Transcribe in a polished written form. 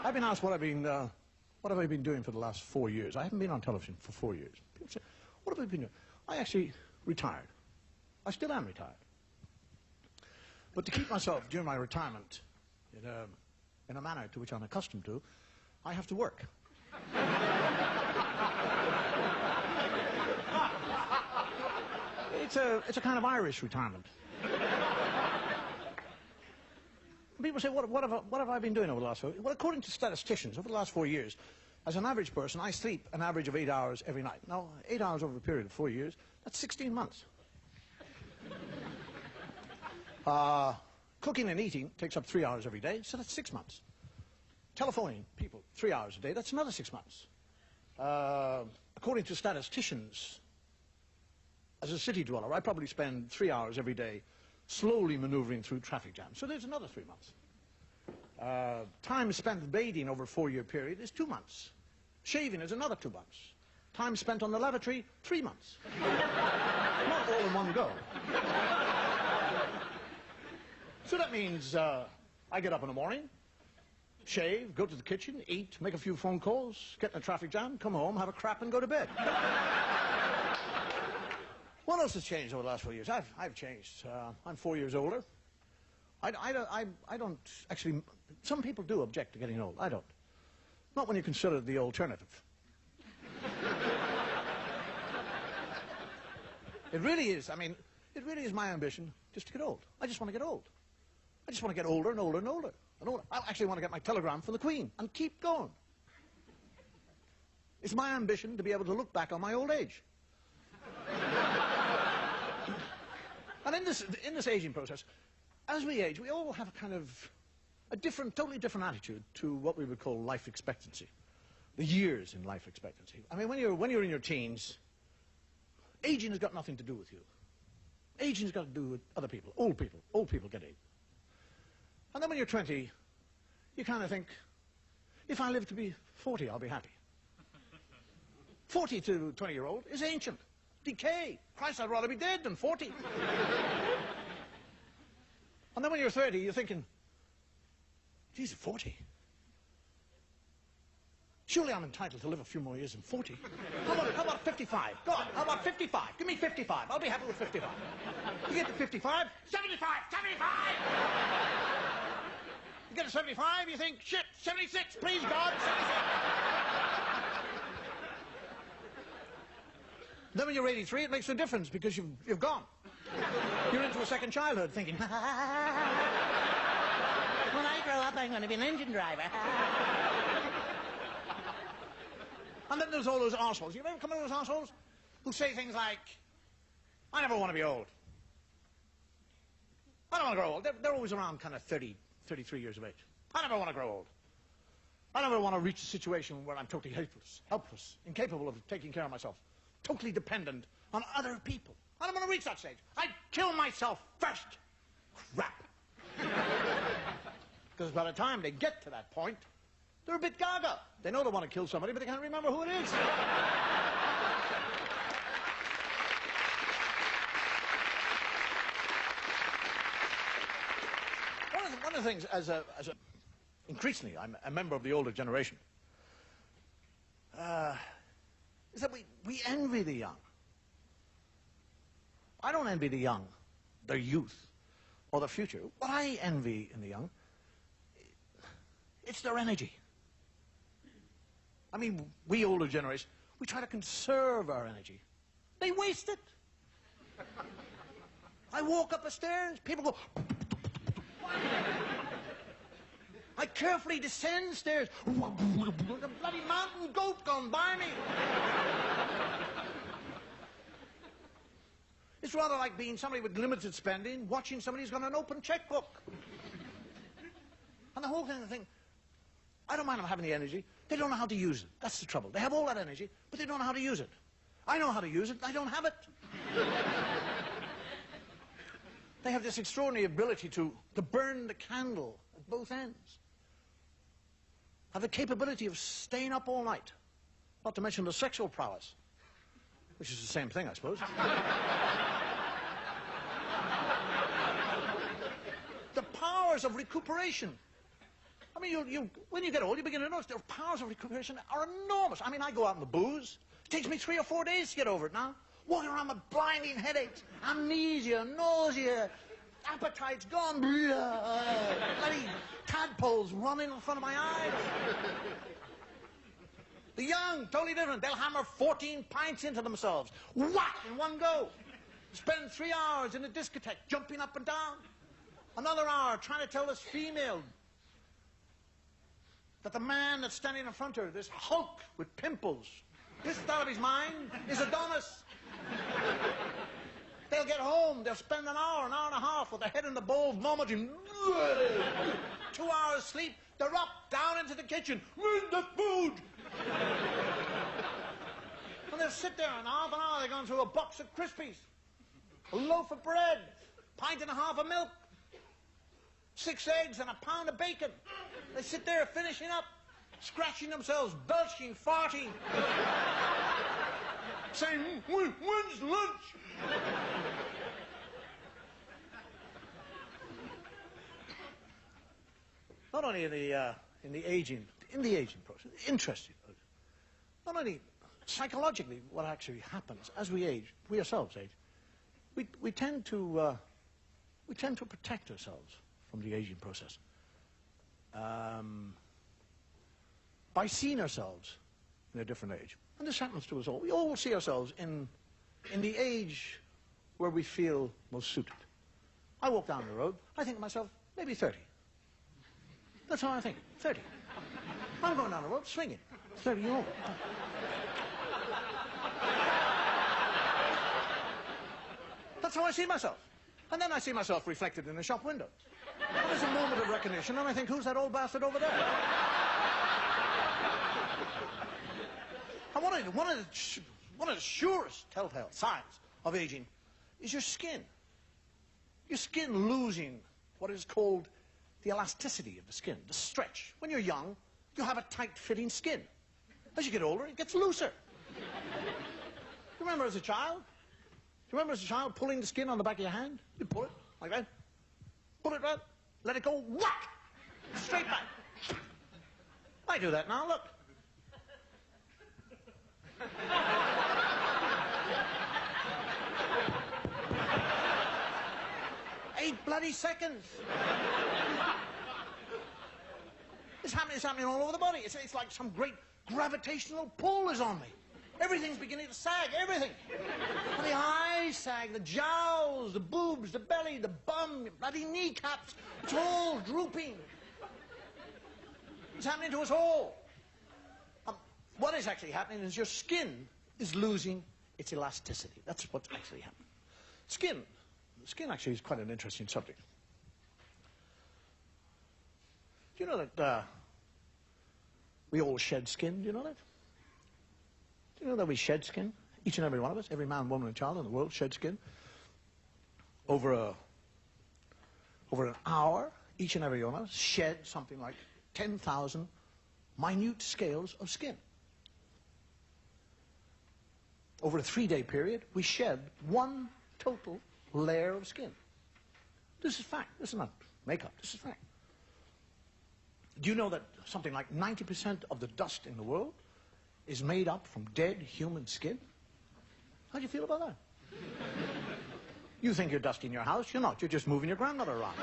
I've been asked what have I been doing for the last 4 years. I haven't been on television for 4 years. People say, what have I been doing? I actually retired. I still am retired. But to keep myself during my retirement in a manner to which I'm accustomed to, I have to work. It's a kind of Irish retirement. People say, what have I been doing over the last 4 years? Well, according to statisticians, over the last 4 years, as an average person, I sleep an average of 8 hours every night. Now, 8 hours over a period of 4 years, that's 16 months. Cooking and eating takes up 3 hours every day, so that's 6 months. Telephoning people 3 hours a day, that's another 6 months. According to statisticians, as a city dweller, I probably spend 3 hours every day slowly maneuvering through traffic jams. So there's another 3 months. Time spent bathing over a 4-year period is 2 months. Shaving is another 2 months. Time spent on the lavatory, 3 months. Not all in one go. So that means I get up in the morning, shave, go to the kitchen, eat, make a few phone calls, get in a traffic jam, come home, have a crap and go to bed. What else has changed over the last 4 years? I've changed. I'm 4 years older. I don't actually... Some people do object to getting old. I don't. Not when you consider the alternative. It really is. I mean, it really is my ambition just to get old. I just want to get old. I just want to get older and older and older and older. I actually want to get my telegram from the Queen and keep going. It's my ambition to be able to look back on my old age. And in this aging process, as we age, we all have a kind of a totally different attitude to what we would call life expectancy, the years in life expectancy. I mean, when you're in your teens, aging has got nothing to do with you. Aging has got to do with other people, old people. Old people get aged. And then when you're 20, you kind of think, if I live to be 40, I'll be happy. 40 to 20-year-old is ancient. Decay. Christ, I'd rather be dead than 40. And then when you're 30, you're thinking, geez, 40? Surely I'm entitled to live a few more years than 40. How about 55? Go on, how about 55? Give me 55. I'll be happy with 55. You get to 55, 75, 75! You get to 75, you think, shit, 76, please God, 76! Then when you're 83, it makes no difference because you've gone. You're into a second childhood thinking, when I grow up, I'm going to be an engine driver. And then there's all those arseholes. You ever come across those arseholes who say things like, I never want to be old. I don't want to grow old. They're always around kind of 30, 33 years of age. I never want to grow old. I never want to reach a situation where I'm totally helpless, incapable of taking care of myself. Totally dependent on other people. I don't want to reach that stage. I'd kill myself first. Crap. Because by the time they get to that point, they're a bit gaga. They know they want to kill somebody, but they can't remember who it is. One of the things, increasingly, I'm a member of the older generation, is that we envy the young. I don't envy the young, their youth, or their future. What I envy in the young, it's their energy. I mean, we older generation, we try to conserve our energy. They waste it. I walk up the stairs, people go... I carefully descend stairs. The bloody mountain goat gone by me. It's rather like being somebody with limited spending, watching somebody who's got an open checkbook. And the whole thing, I think, I don't mind them having the energy. They don't know how to use it. That's the trouble. They have all that energy, but they don't know how to use it. I know how to use it. I don't have it. They have this extraordinary ability to burn the candle at both ends. Have the capability of staying up all night. Not to mention the sexual prowess, which is the same thing, I suppose. The powers of recuperation. I mean, when you get old, you begin to notice their powers of recuperation are enormous. I mean, I go out in the booze. It takes me 3 or 4 days to get over it now. Walking around with blinding headaches, amnesia, nausea, appetite's gone. Bloody tadpoles running in front of my eyes. The young, totally different. They'll hammer 14 pints into themselves. Whack! In one go. Spend 3 hours in a discotheque, jumping up and down. Another hour trying to tell this female that the man that's standing in front of her, this hulk with pimples, pissed out of his mind, is Adonis. They'll get home, they'll spend an hour and a half with their head in the bowl, vomiting. 2 hours sleep, they're up, down into the kitchen. Where's the food? And they'll sit there, and half an hour they're going through a box of Crispies, a loaf of bread, pint and a half of milk, 6 eggs and a pound of bacon. They sit there finishing up, scratching themselves, belching, farting, saying, when's lunch? Not only in the aging process, interesting. Not only psychologically what actually happens as we age, we ourselves age, we tend to protect ourselves from the aging process by seeing ourselves in a different age. And this happens to us all. We all see ourselves in the age where we feel most suited. I walk down the road, I think to myself, maybe 30. That's how I think, 30. I'm going down the road swinging, 30 years old. That's how I see myself. And then I see myself reflected in the shop window. And there's a moment of recognition, and I think, who's that old bastard over there? And one of the surest telltale signs of aging is your skin. Your skin losing what is called the elasticity of the skin, the stretch. When you're young, you have a tight-fitting skin. As you get older, it gets looser. You remember as a child? Do you remember as a child pulling the skin on the back of your hand? You pull it like that. Pull it right. Let it go. Whack! Straight back. I do that now. Look. 8 bloody seconds. It's happening all over the body. It's like some great gravitational pull is on me. Everything's beginning to sag, everything. And the eyes sag, the jowls, the boobs, the belly, the bum, bloody kneecaps. It's all drooping. It's happening to us all. What is actually happening is your skin is losing its elasticity. That's what's actually happening. Skin actually is quite an interesting subject. Do you know that we all shed skin? Do you know that? Do you know that we shed skin? Each and every one of us, every man, woman, and child in the world shed skin. Over an hour, each and every one of us shed something like 10,000 minute scales of skin. Over a 3-day period, we shed 1 total layer of skin. This is fact. This is not makeup. This is fact. Do you know that something like 90% of the dust in the world is made up from dead human skin? How do you feel about that? You think you're dusting your house. You're not. You're just moving your grandmother around.